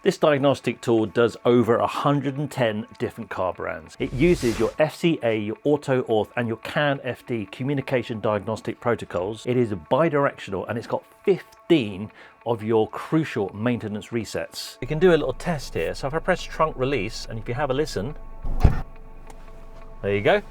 This diagnostic tool does over 110 different car brands. It uses your FCA, your AutoAuth and your CAN FD communication diagnostic protocols. It is bi-directional and it's got 15 of your crucial maintenance resets. We can do a little test here. So if I press trunk release and if you have a listen, there you go.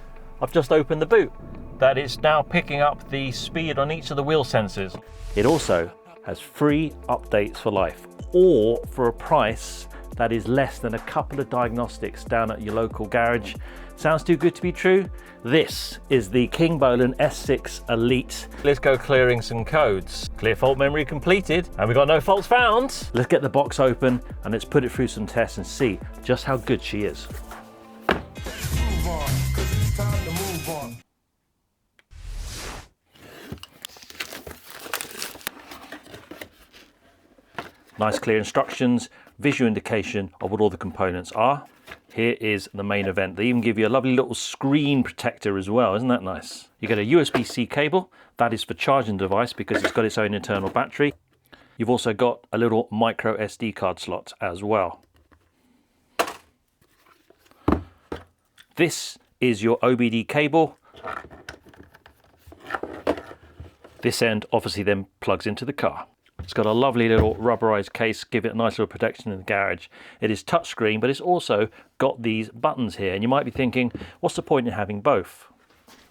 I've just opened the boot. That is now picking up the speed on each of the wheel sensors. It also has free updates for life, or for a price that is less than a couple of diagnostics down at your local garage. Sounds too good to be true? This is the Kingbolen S6 Elite. Let's go clearing some codes. Clear fault memory completed, and we've got no faults found. Let's get the box open and let's put it through some tests and see just how good she is. Nice clear instructions, visual indication of what all the components are. Here is the main event. They even give you a lovely little screen protector as well. Isn't that nice? You get a USB-C cable. That is for charging the device because it's got its own internal battery. You've also got a little micro SD card slot as well. This is your OBD cable. This end obviously then plugs into the car. It's got a lovely little rubberized case, give it a nice little protection in the garage. It is touchscreen, but it's also got these buttons here. And you might be thinking, what's the point in having both?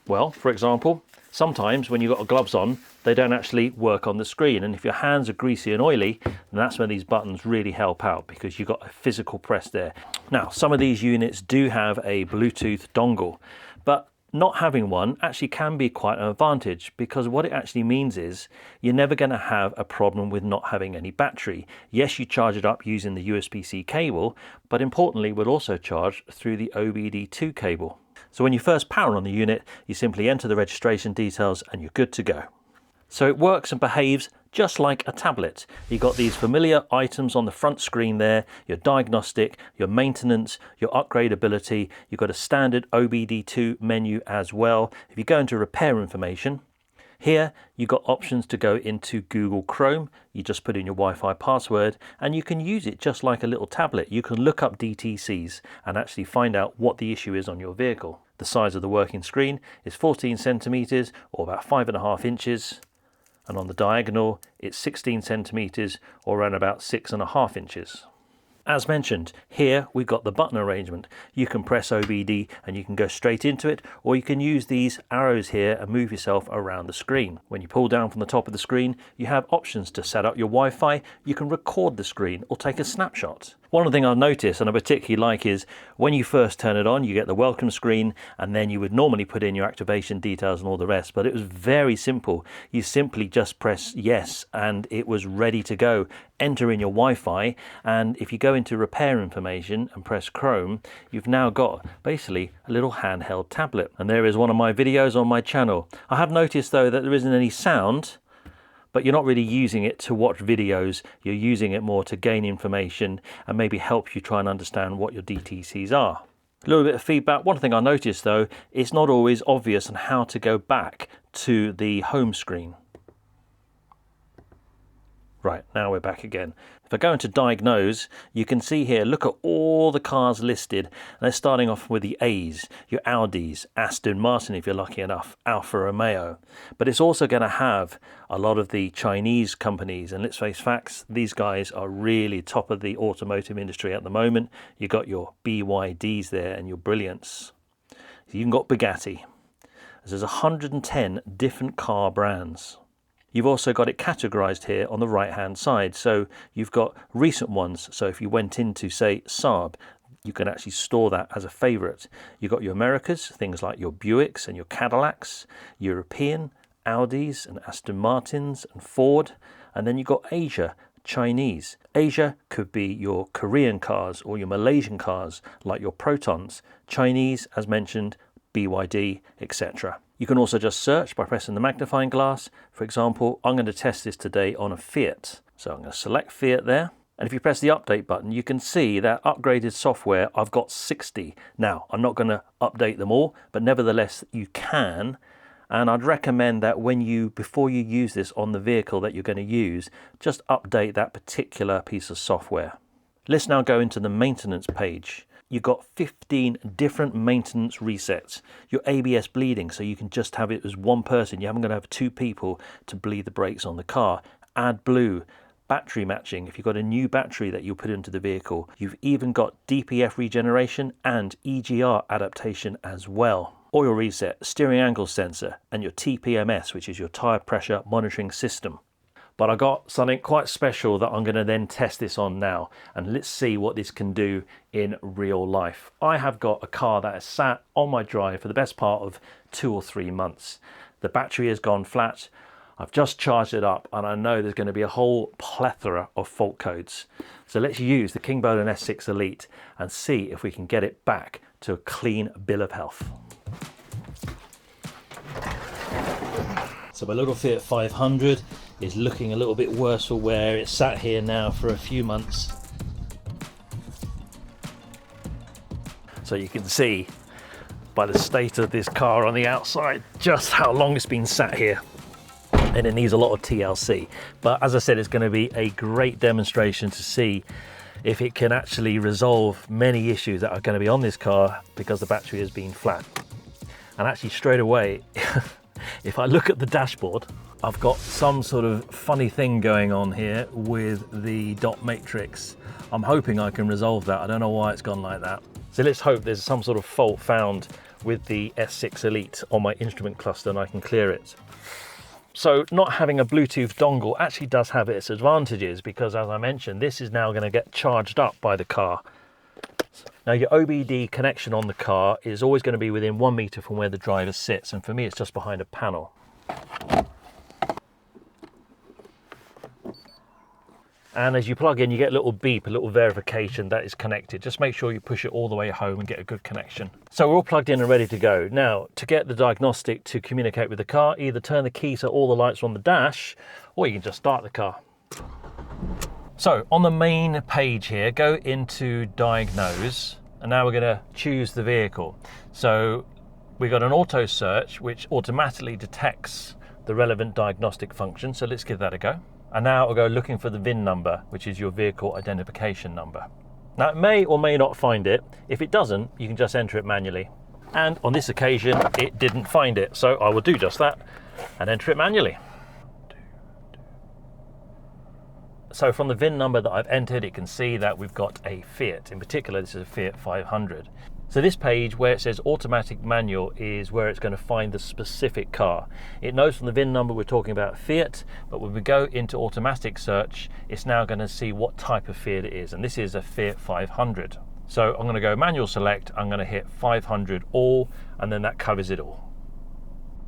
Well, for example, sometimes when you've got gloves on, they don't actually work on the screen. And if your hands are greasy and oily, then that's when these buttons really help out because you've got a physical press there. Now, some of these units do have a Bluetooth dongle, but not having one actually can be quite an advantage because what it actually means is you're never going to have a problem with not having any battery. Yes, you charge it up using the USB-C cable, but importantly, we'll also charge through the OBD2 cable. So when you first power on the unit, you simply enter the registration details and you're good to go. So it works and behaves just like a tablet. You've got these familiar items on the front screen there, your diagnostic, your maintenance, your upgradability. You've got a standard OBD2 menu as well. If you go into repair information, here you've got options to go into Google Chrome. You just put in your Wi-Fi password and you can use it just like a little tablet. You can look up DTCs and actually find out what the issue is on your vehicle. The size of the working screen is 14 centimeters or about 5.5 inches. And on the diagonal, it's 16 centimeters or around about 6.5 inches. As mentioned, here we've got the button arrangement. You can press OBD and you can go straight into it, or you can use these arrows here and move yourself around the screen. When you pull down from the top of the screen, you have options to set up your Wi-Fi. You can record the screen or take a snapshot. One thing I've noticed and I particularly like is when you first turn it on, you get the welcome screen and then you would normally put in your activation details and all the rest, but it was very simple. You simply just press yes and it was ready to go. Enter in your Wi-Fi, and if you go into repair information and press Chrome, you've now got basically a little handheld tablet. And there is one of my videos on my channel. I have noticed though that there isn't any sound, but you're not really using it to watch videos. You're using it more to gain information and maybe help you try and understand what your DTCs are. A little bit of feedback. One thing I noticed though, it's not always obvious on how to go back to the home screen. Right, now we're back again. If I go into Diagnose, you can see here, look at all the cars listed. And they're starting off with the A's, your Audis, Aston Martin if you're lucky enough, Alfa Romeo. But it's also going to have a lot of the Chinese companies. And let's face facts, these guys are really top of the automotive industry at the moment. You've got your BYDs there and your Brilliants. You've got Bugatti. There's 110 different car brands. You've also got it categorized here on the right hand side. So you've got recent ones. So if you went into, say, Saab, you can actually store that as a favorite. You've got your Americas, things like your Buicks and your Cadillacs, European, Audis and Aston Martins and Ford. And then you've got Asia, Chinese. Asia could be your Korean cars or your Malaysian cars like your Protons. Chinese, as mentioned, BYD, etc. You can also just search by pressing the magnifying glass. For example, I'm going to test this today on a Fiat. So I'm going to select Fiat there. And if you press the update button, you can see that upgraded software, I've got 60. Now, I'm not going to update them all, but nevertheless, you can. And I'd recommend that before you use this on the vehicle that you're going to use, just update that particular piece of software. Let's now go into the maintenance page. You've got 15 different maintenance resets. Your ABS bleeding, so you can just have it as one person. You haven't got to have two people to bleed the brakes on the car. AdBlue, battery matching, if you've got a new battery that you'll put into the vehicle. You've even got DPF regeneration and EGR adaptation as well. Oil reset, steering angle sensor, and your TPMS, which is your tire pressure monitoring system. But I got something quite special that I'm going to then test this on now, and let's see what this can do in real life. I have got a car that has sat on my drive for the best part of 2 or 3 months. The battery has gone flat. I've just charged it up, and I know there's going to be a whole plethora of fault codes. So let's use the Kingbolen S6 Elite and see if we can get it back to a clean bill of health. So my little Fiat 500 is looking a little bit worse for wear. It's sat here now for a few months. So you can see by the state of this car on the outside just how long it's been sat here. And it needs a lot of TLC. But as I said, it's going to be a great demonstration to see if it can actually resolve many issues that are going to be on this car because the battery has been flat. And actually straight away, if I look at the dashboard, I've got some sort of funny thing going on here with the dot matrix. I'm hoping I can resolve that. I don't know why it's gone like that. So let's hope there's some sort of fault found with the S6 Elite on my instrument cluster and I can clear it. So not having a Bluetooth dongle actually does have its advantages because, as I mentioned, this is now going to get charged up by the car. Now your OBD connection on the car is always going to be within 1 meter from where the driver sits, and for me it's just behind a panel. And as you plug in, you get a little beep, a little verification that is connected. Just make sure you push it all the way home and get a good connection. So we're all plugged in and ready to go. Now, to get the diagnostic to communicate with the car, either turn the key so all the lights are on the dash, or you can just start the car. So on the main page here, go into Diagnose, and now we're going to choose the vehicle. So we've got an auto search, which automatically detects the relevant diagnostic function. So let's give that a go. And now I'll go looking for the VIN number, which is your vehicle identification number. Now it may or may not find it. If it doesn't, you can just enter it manually. And on this occasion, it didn't find it. So I will do just that and enter it manually. So from the VIN number that I've entered, it can see that we've got a Fiat. In particular, this is a Fiat 500. So this page where it says automatic manual is where it's going to find the specific car. It knows from the VIN number we're talking about Fiat, but when we go into automatic search, it's now going to see what type of Fiat it is. And this is a Fiat 500. So I'm going to go manual select, I'm going to hit 500 all, and then that covers it all.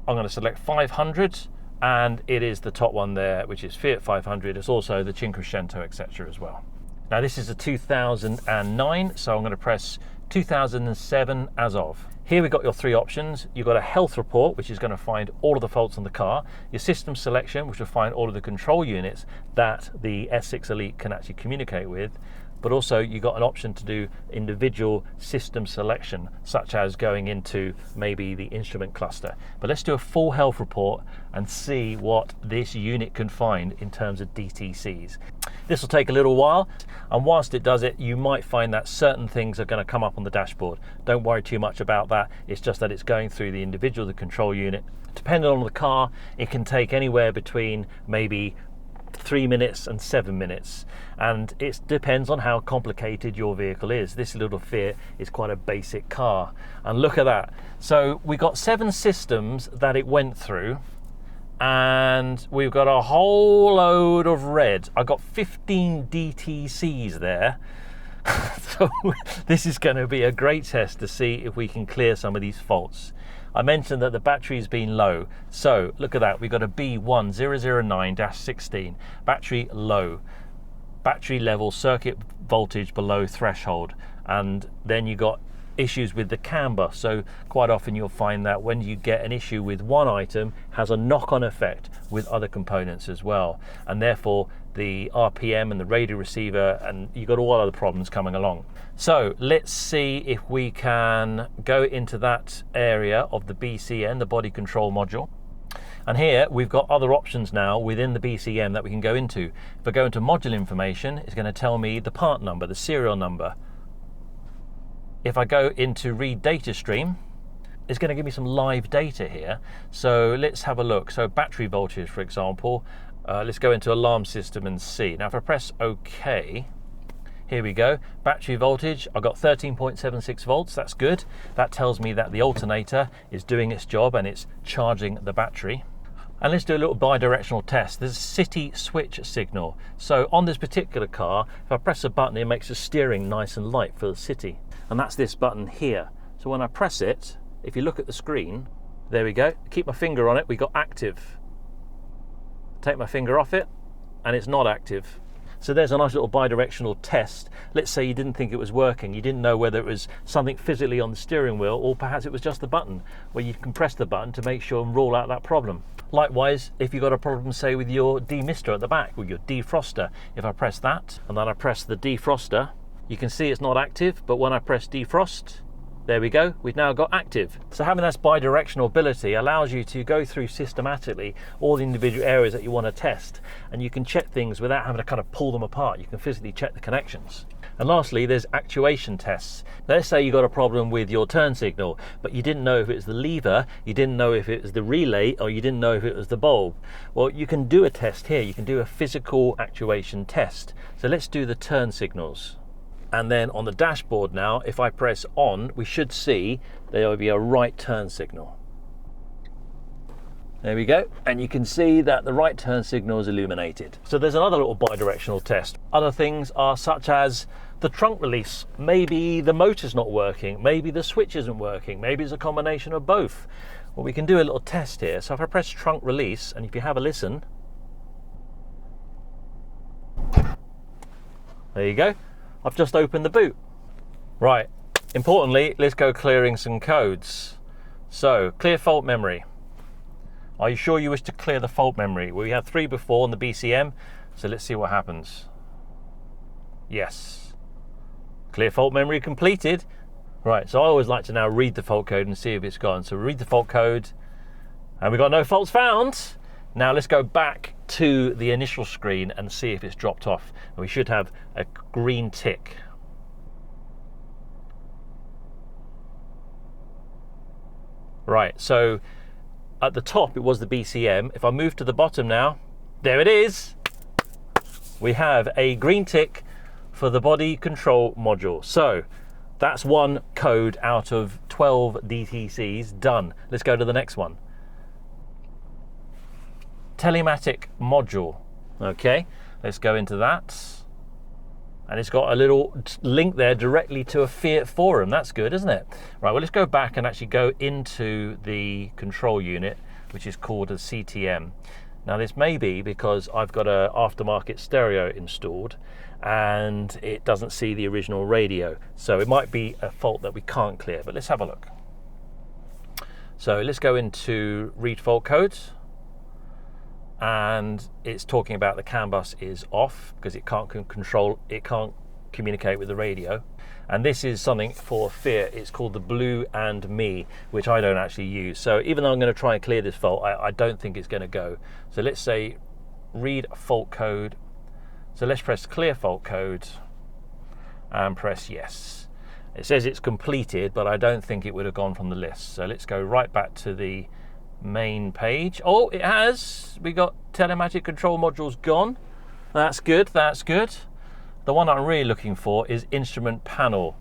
I'm going to select 500, and it is the top one there, which is Fiat 500. It's also the Cinquecento, etc. as well. Now this is a 2009, so I'm going to press 2007 as of. Here we've got your 3 options. You've got a health report, which is going to find all of the faults on the car. Your system selection, which will find all of the control units that the S6 Elite can actually communicate with. But also you've got an option to do individual system selection, such as going into maybe the instrument cluster. But let's do a full health report and see what this unit can find in terms of DTCs. This will take a little while, and whilst it does it, you might find that certain things are going to come up on the dashboard. Don't worry too much about that. It's just that it's going through the individual, the control unit. Depending on the car, it can take anywhere between maybe 3 minutes and 7 minutes, and it depends on how complicated your vehicle is. This little Fiat is quite a basic car, and look at that. So we got 7 systems that it went through, and we've got a whole load of red. I got 15 DTCs there. So this is going to be a great test to see if we can clear some of these faults. I mentioned that the battery's been low, so look at that. We've got a B1009-16, battery low, battery level circuit voltage below threshold, and then you got issues with the camber. So quite often you'll find that when you get an issue with one item, has a knock-on effect with other components as well, and therefore the RPM and the radio receiver, and you've got all other problems coming along. So let's see if we can go into that area of the BCN, the body control module. And here we've got other options now within the BCM that we can go into. If I go into module information, it's going to tell me the part number, the serial number. If I go into read data stream, it's going to give me some live data here. So let's have a look. So battery voltage, for example, let's go into alarm system and see. Now if I press OK, here we go. Battery voltage, I've got 13.76 volts, that's good. That tells me that the alternator is doing its job and it's charging the battery. And let's do a little bi-directional test. There's a city switch signal. So on this particular car, if I press a button, it makes the steering nice and light for the city. And that's this button here. So when I press it, if you look at the screen, there we go. Keep my finger on it, we got active. Take my finger off it, and it's not active. So there's a nice little bi-directional test. Let's say you didn't think it was working. You didn't know whether it was something physically on the steering wheel, or perhaps it was just the button, where you can press the button to make sure and rule out that problem. Likewise, if you've got a problem, say, with your demister at the back, with your defroster, if I press that, and then I press the defroster, you can see it's not active, but when I press defrost, there we go, we've now got active. So having that bi-directional ability allows you to go through systematically all the individual areas that you want to test, and you can check things without having to kind of pull them apart. You can physically check the connections. And lastly, there's actuation tests. Let's say you got a problem with your turn signal, but you didn't know if it was the lever, you didn't know if it was the relay, or you didn't know if it was the bulb. Well, you can do a test here. You can do a physical actuation test. So let's do the turn signals. And then on the dashboard now, if I press on, we should see there will be a right turn signal. There we go. And you can see that the right turn signal is illuminated. So there's another little bi-directional test. Other things are such as the trunk release. Maybe the motor's not working. Maybe the switch isn't working. Maybe it's a combination of both. Well, we can do a little test here. So if I press trunk release, and if you have a listen, there you go. I've just opened the boot. Right, importantly, let's go clearing some codes. So, clear fault memory. Are you sure you wish to clear the fault memory? Well, we had 3 before on the BCM, so let's see what happens. Yes. Clear fault memory completed. Right, so I always like to now read the fault code and see if it's gone. So read the fault code, and we've got no faults found. Now let's go back to the initial screen and see if it's dropped off. We should have a green tick. Right, so at the top it was the BCM. If I move to the bottom now, there it is. We have a green tick for the body control module. So that's one code out of 12 DTCs done. Let's go to the next one. Telematic module. Okay, let's go into that. And it's got a little link there directly to a Fiat forum. That's good, isn't it? Right, well, let's go back and actually go into the control unit, which is called a CTM. Now, this may be because I've got an aftermarket stereo installed and it doesn't see the original radio. So it might be a fault that we can't clear, but let's have a look. So let's go into read fault codes. And it's talking about the CAN bus is off because it can't communicate with the radio. And this is something for Fiat. It's called the Blue and Me, which I don't actually use. So even though I'm going to try and clear this fault, I don't think it's going to go. So let's say read fault code. So let's press clear fault code and press yes. It says it's completed, but I don't think it would have gone from the list. So let's go right back to the main page. Oh, it has. We got telematic control modules gone. That's good, that's good. The one I'm really looking for is instrument panel.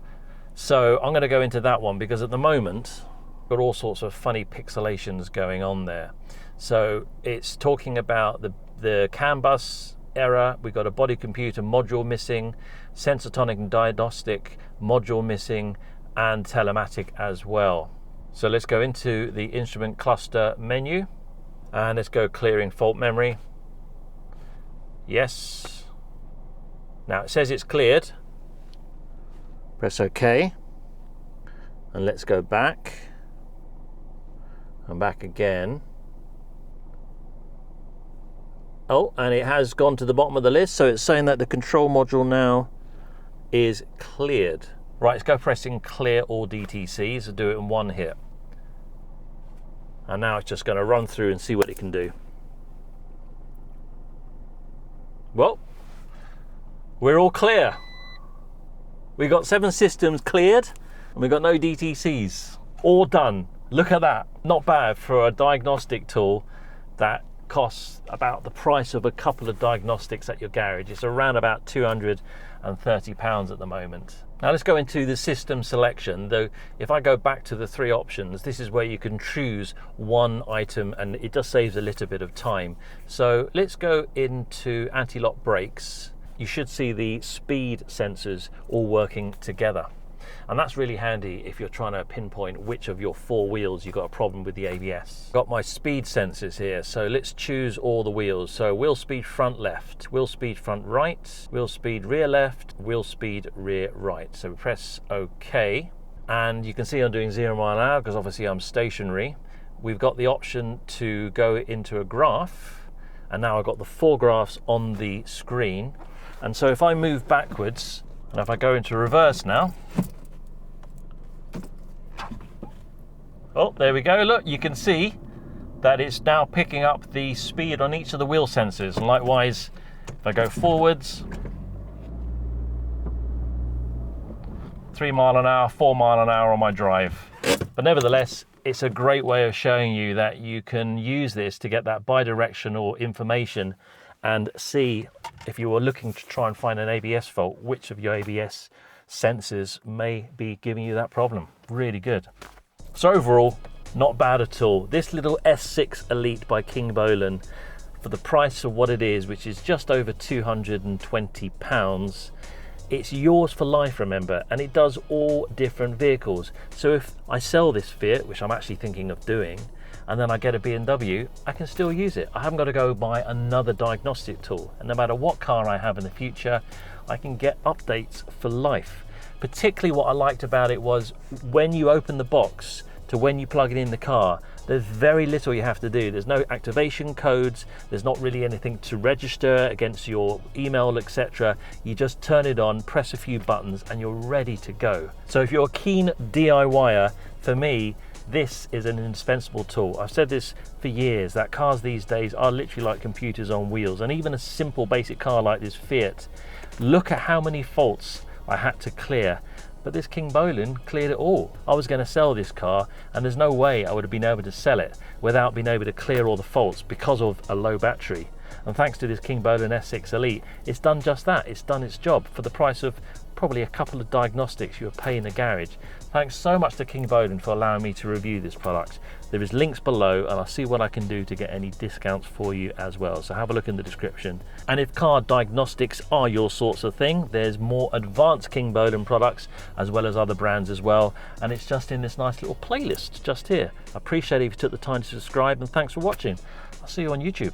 So I'm going to go into that one because at the moment got all sorts of funny pixelations going on there. So it's talking about the CAN bus error. We've got a body computer module missing, sensor-tonic and diagnostic module missing, and telematic as well. So let's go into the instrument cluster menu and let's go clearing fault memory. Yes. Now it says it's cleared. Press OK. And let's go back. And back again. Oh, and it has gone to the bottom of the list. So it's saying that the control module now is cleared. Right, let's go pressing clear all DTCs and do it in one hit. And now it's just going to run through and see what it can do. Well, we're all clear. We got 7 systems cleared and we got no DTCs. All done. Look at that. Not bad for a diagnostic tool that costs about the price of a couple of diagnostics at your garage. It's around about £230 at the moment. Now let's go into the system selection, though if I go back to the 3 options, this is where you can choose one item and it just saves a little bit of time. So let's go into anti-lock brakes. You should see the speed sensors all working together. And that's really handy if you're trying to pinpoint which of your 4 wheels you've got a problem with the ABS. Got my speed sensors here, so let's choose all the wheels. So wheel speed front left, wheel speed front right, wheel speed rear left, wheel speed rear right. So we press OK, and you can see I'm doing 0 mile an hour because obviously I'm stationary. We've got the option to go into a graph, and now I've got the 4 graphs on the screen. And so if I move backwards, and if I go into reverse now, oh, there we go. Look, you can see that it's now picking up the speed on each of the wheel sensors. And likewise, if I go forwards, 3 mile an hour, 4 mile an hour on my drive. But nevertheless, it's a great way of showing you that you can use this to get that bi-directional information and see, if you were looking to try and find an ABS fault, which of your ABS sensors may be giving you that problem. Really good. So overall, not bad at all. This little S6 Elite by Kingbolen, for the price of what it is, which is just over £220, it's yours for life, remember, and it does all different vehicles. So if I sell this Fiat, which I'm actually thinking of doing, and then I get a BMW, I can still use it. I haven't got to go buy another diagnostic tool. And no matter what car I have in the future, I can get updates for life. Particularly what I liked about it was when you open the box to when you plug it in the car, there's very little you have to do. There's no activation codes, there's not really anything to register against your email, etc. You just turn it on, press a few buttons, and you're ready to go. So if you're a keen DIYer, for me, this is an indispensable tool. I've said this for years, that cars these days are literally like computers on wheels, and even a simple basic car like this Fiat, look at how many faults I had to clear. But this Kingbolen cleared it all. I was going to sell this car, and there's no way I would have been able to sell it without being able to clear all the faults because of a low battery. And thanks to this Kingbolen S6 Elite, it's done just that. It's done its job for the price of probably a couple of diagnostics you would pay in the garage. Thanks so much to Kingbolen for allowing me to review this product. There is links below, and I'll see what I can do to get any discounts for you as well. So have a look in the description. And if car diagnostics are your sorts of thing, there's more advanced Kingbolen products as well as other brands as well. And it's just in this nice little playlist just here. I appreciate it if you took the time to subscribe, and thanks for watching. I'll see you on YouTube.